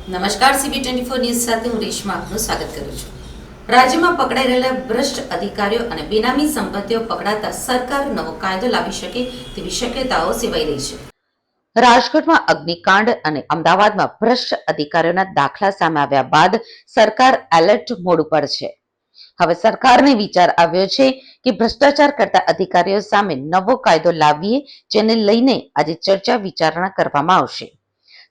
નમસ્કાર, CB24 news સાથે હું રેશમા આપનું સ્વાગત કરું છું. રાજ્યમાં પકડાઈ રહેલા ભ્રષ્ટ અધિકારીઓ અને બેનામી સંપત્તિઓ પકડાતા સરકાર નવો કાયદો લાવી શકે તેવી શક્યતાઓ સેવાઈ રહી છે. રાજકોટમાં અગ્નિકાંડ અને અમદાવાદમાં ભ્રષ્ટ અધિકારીઓના દાખલા સામે આવ્યા બાદ સરકાર એલર્ટ મોડ ઉપર છે. હવે સરકારને વિચાર આવ્યો છે કે ભ્રષ્ટાચાર કરતા અધિકારીઓ સામે નવો કાયદો લાવીએ, જેને લઈને આજે ચર્ચા વિચારણા કરવામાં આવશે.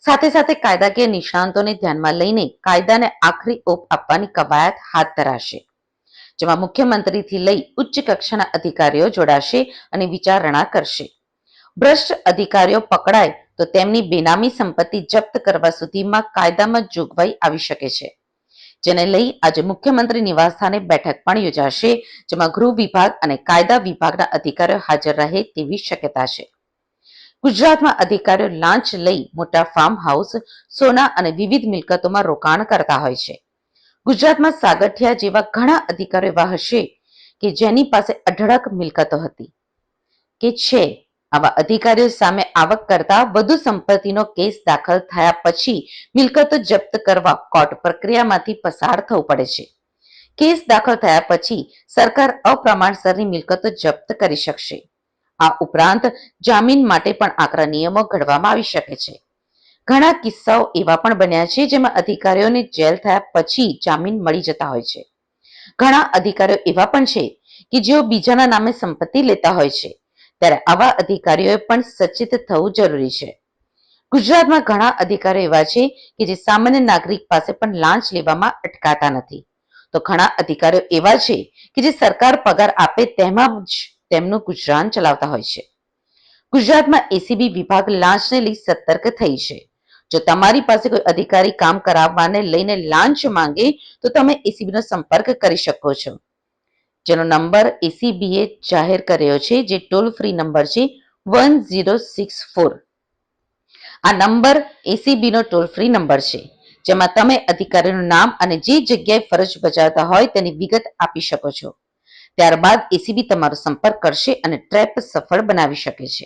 સાથે સાથે કાયદાકીય નિષ્ણાંતોને ધ્યાનમાં લઈને કાયદાને આખરી ઓપ આપવાની કવાયત હાથ ધરાશે, જેમાં મુખ્યમંત્રીથી લઈ ઉચ્ચ કક્ષાના અધિકારીઓ જોડાશે અને વિચારણા કરશે. ભ્રષ્ટ અધિકારીઓ પકડાય તો તેમની બેનામી સંપત્તિ જપ્ત કરવા સુધીમાં કાયદામાં જોગવાઈ આવી શકે છે, જેને લઈ આજે મુખ્યમંત્રી નિવાસસ્થાને બેઠક પણ યોજાશે, જેમાં ગૃહ વિભાગ અને કાયદા વિભાગના અધિકારીઓ હાજર રહે તેવી શક્યતા છે. ગુજરાતમાં અધિકારીઓ લાંચ લઈ મોટા ફાર્મ હાઉસ, સોના અને વિવિધ મિલકતોમાં રોકાણ કરતા હોય છે. ગુજરાતમાં સાગઠિયા જેવા ઘણા અધિકારીઓ એવા હશે કે જેની પાસે અઢળક મિલકતો હતી કે છે. આવા અધિકારીઓ સામે આવક કરતા વધુ સંપત્તિનો કેસ દાખલ થયા પછી મિલકતો જપ્ત કરવા કોર્ટ પ્રક્રિયામાંથી પસાર થવું પડે છે. કેસ દાખલ થયા પછી સરકાર અપ્રમાણસરની મિલકતો જપ્ત કરી શકશે. આ ઉપરાંત જામીન માટે પણ આકરા નિયમો ઘડવામાં આવી શકે છે. ઘણા કિસ્સાઓ એવા પણ બન્યા છે જેમાં અધિકારીઓને જેલ થયા પછી જામીન મળી જતા હોય છે. ઘણા અધિકારીઓ એવા પણ છે કે જેઓ બીજાના નામે સંપત્તિ લેતા હોય છે. ત્યારે આવા અધિકારીઓએ પણ સચેત થવું જરૂરી છે. ગુજરાતમાં ઘણા અધિકારીઓ એવા છે કે જે સામાન્ય નાગરિક પાસે પણ લાંચ લેવામાં અટકાતા નથી, તો ઘણા અધિકારીઓ એવા છે કે જે સરકાર પગાર આપે તેમાં જ તેમનું ગુજરાન ચલાવતા હોય છે. ગુજરાતમાં એસીબી વિભાગ લાંચને લઈ સતર્ક થઈ છે. જો તમારી પાસે કોઈ અધિકારી કામ કરાવવાને લઈને લાંચ માંગે તો તમે એસીબીનો સંપર્ક કરી શકો છો, જેનો નંબર એસીબીએ જાહેર કર્યો છે, જે ટોલ ફ્રી નંબર છે 1064. આ નંબર એસીબીનો ટોલ ફ્રી નંબર છે, જેમાં તમે અધિકારીનું નામ અને જે જગ્યાએ ફરજ બજાવતા હોય તેની વિગત આપી શકો છો. ત્યારબાદ એસીબી તમારો સંપર્ક કરશે અને ટ્રેપ સફળ બનાવી શકે છે.